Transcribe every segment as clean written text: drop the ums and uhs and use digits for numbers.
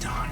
done.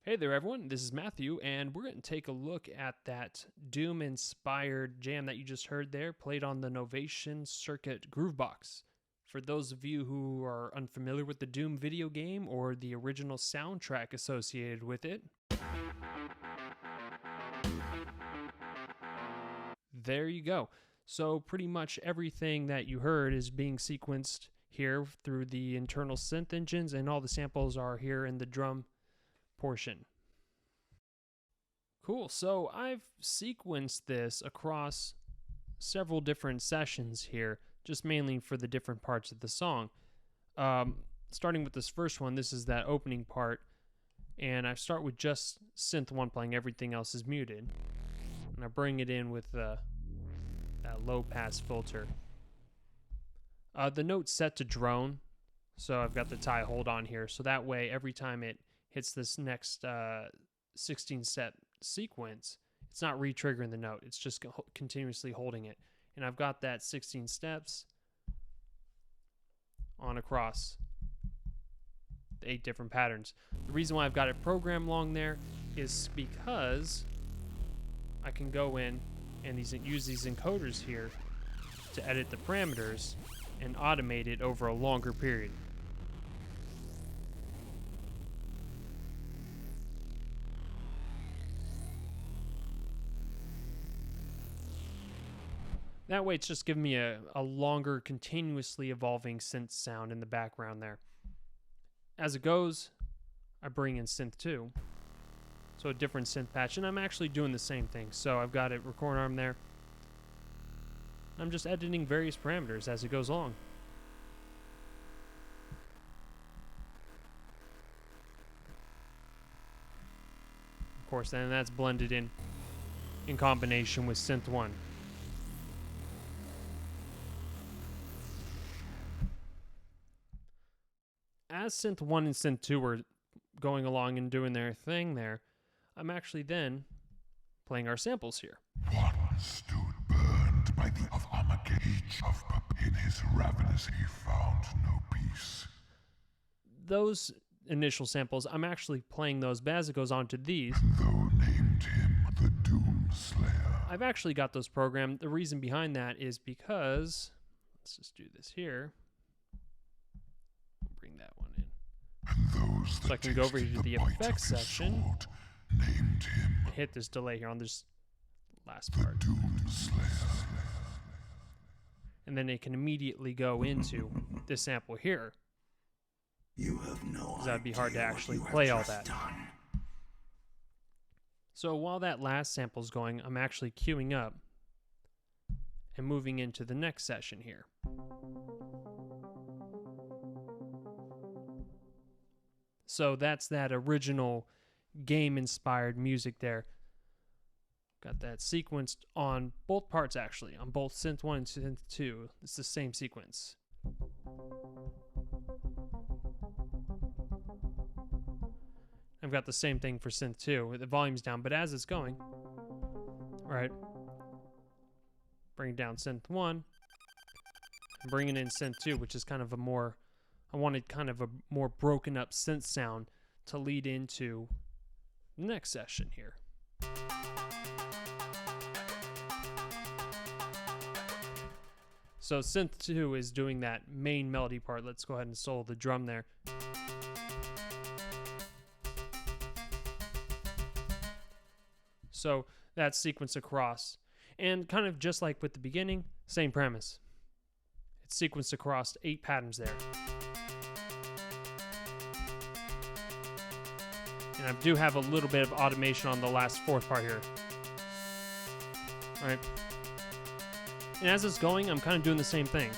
Hey there, everyone. This is Matthew, and we're going to take a look at that Doom-inspired jam that you just heard there, played on the Novation Circuit Groovebox. For those of you who are unfamiliar with the Doom video game or the original soundtrack associated with it, there you go. So pretty much everything that you heard is being sequenced here through the internal synth engines, and all the samples are here in the drum portion. Cool, so I've sequenced this across several different sessions here, just mainly for the different parts of the song. Starting with this first one, this is that opening part, and I start with just synth 1 playing, everything else is muted. And I bring it in with that low pass filter. The note's set to drone, so I've got the tie hold on here, so that way every time it hits this next 16-step sequence, it's not re-triggering the note, it's just continuously holding it. And I've got that 16 steps on across the 8 different patterns. The reason why I've got it programmed long there is because I can go in and use these encoders here to edit the parameters and automate it over a longer period. That way it's just giving me a longer, continuously evolving synth sound in the background there. As it goes, I bring in synth 2. So a different synth patch, and I'm actually doing the same thing. So I've got it record arm there. I'm just editing various parameters as it goes along. Of course, then that's blended in combination with synth 1. As synth 1 and synth 2 were going along and doing their thing there, I'm actually then playing our samples here. One stood burned by the of Armageddon. In his ravenous he found no peace. Those initial samples, I'm actually playing those, but as it goes on to these, Though named him the Doom Slayer. I've actually got those programmed. The reason behind that is because, let's just do this here. Bring that one in. And those So I can go over here to the effects section, named him and hit this delay here on this last the part. Doom Slayer. And then it can immediately go into this sample here. You have no idea. That'd be hard to what actually you have play all just that. done. So while that last sample's going, I'm actually queuing up and moving into the next session here. So that's that original game-inspired music there. Got that sequenced on both parts, actually, on both synth 1 and synth 2. It's the same sequence. I've got the same thing for synth 2, with the volume's down, but as it's going, right, bring down synth 1, and bringing in synth 2, which is kind of a more, I wanted kind of a more broken up synth sound to lead into the next session here. So synth 2 is doing that main melody part. Let's go ahead and solo the drum there. So that's sequenced across. And kind of just like with the beginning, same premise. It's sequenced across 8 patterns there. And I do have a little bit of automation on the last 4th part here. All right. And as it's going, I'm kind of doing the same thing.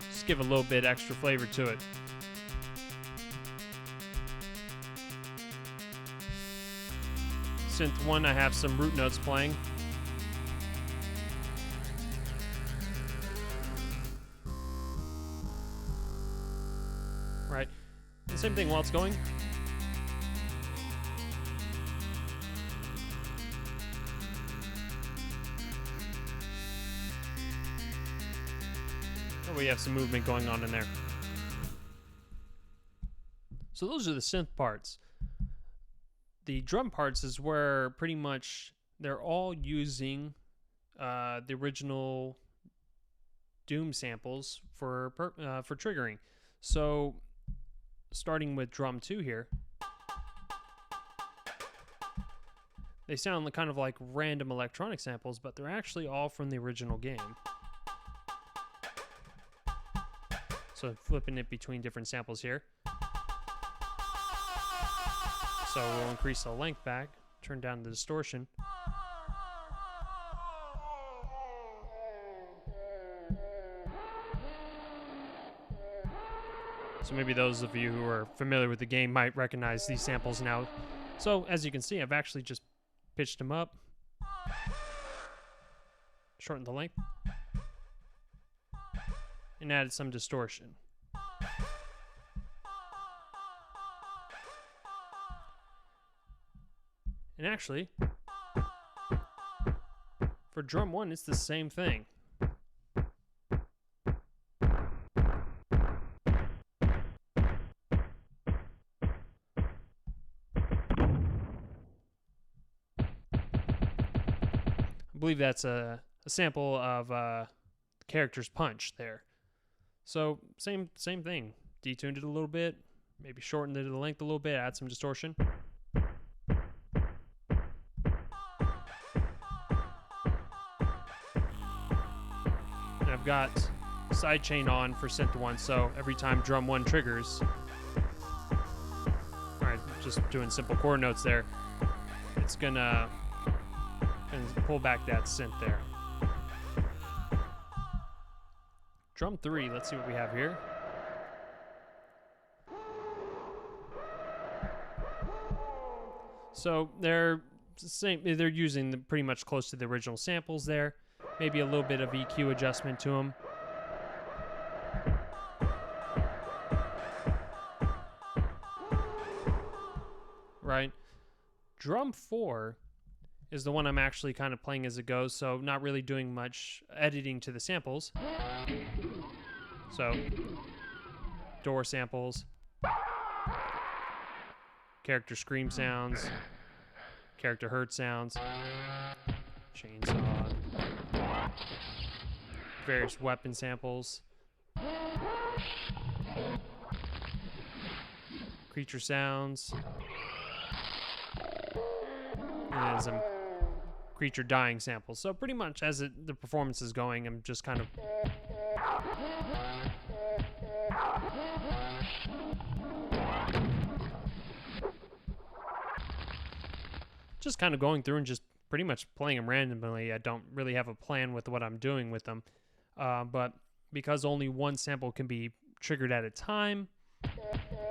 Just give a little bit extra flavor to it. Synth 1, I have some root notes playing. Right. The same thing while it's going. We have some movement going on in there. So those are the synth parts. The drum parts is where pretty much they're all using the original Doom samples for triggering. So starting with drum 2 here, they sound kind of like random electronic samples, but they're actually all from the original game. So flipping it between different samples here. So we'll increase the length back, turn down the distortion. So maybe those of you who are familiar with the game might recognize these samples now. So as you can see, I've actually just pitched them up, shortened the length, and added some distortion. And actually, for drum 1, it's the same thing. I believe that's a sample of the character's punch there. So same thing. Detuned it a little bit, maybe shortened it the length a little bit, add some distortion. I've got sidechain on for synth 1, so every time drum 1 triggers, alright, just doing simple chord notes there, it's gonna pull back that synth there. Drum 3, let's see what we have here. So they're using pretty much close to the original samples there. Maybe a little bit of EQ adjustment to them. Right. Drum 4 is the one I'm actually kind of playing as it goes, so not really doing much editing to the samples. So, door samples, character scream sounds, character hurt sounds, chainsaw, various weapon samples, creature sounds, and some creature dying samples. So pretty much as the performance is going, I'm just kind of going through and just pretty much playing them randomly. I don't really have a plan with what I'm doing with them. But because only one sample can be triggered at a time,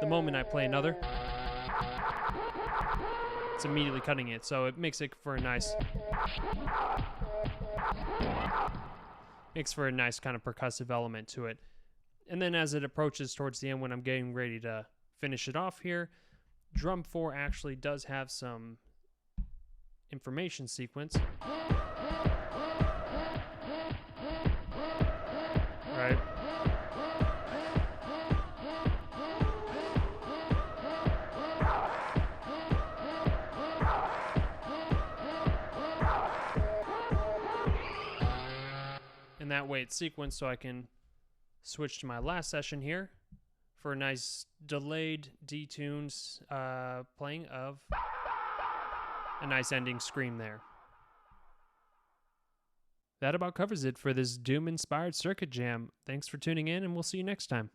the moment I play another, it's immediately cutting it. So it makes it for a nice kind of percussive element to it. And then as it approaches towards the end, when I'm getting ready to finish it off here, drum 4 actually does have some information sequence. Right. And that way it's sequenced so I can switch to my last session here for a nice delayed detuned playing of a nice ending scream there. That about covers it for this Doom-inspired circuit jam. Thanks for tuning in, and we'll see you next time.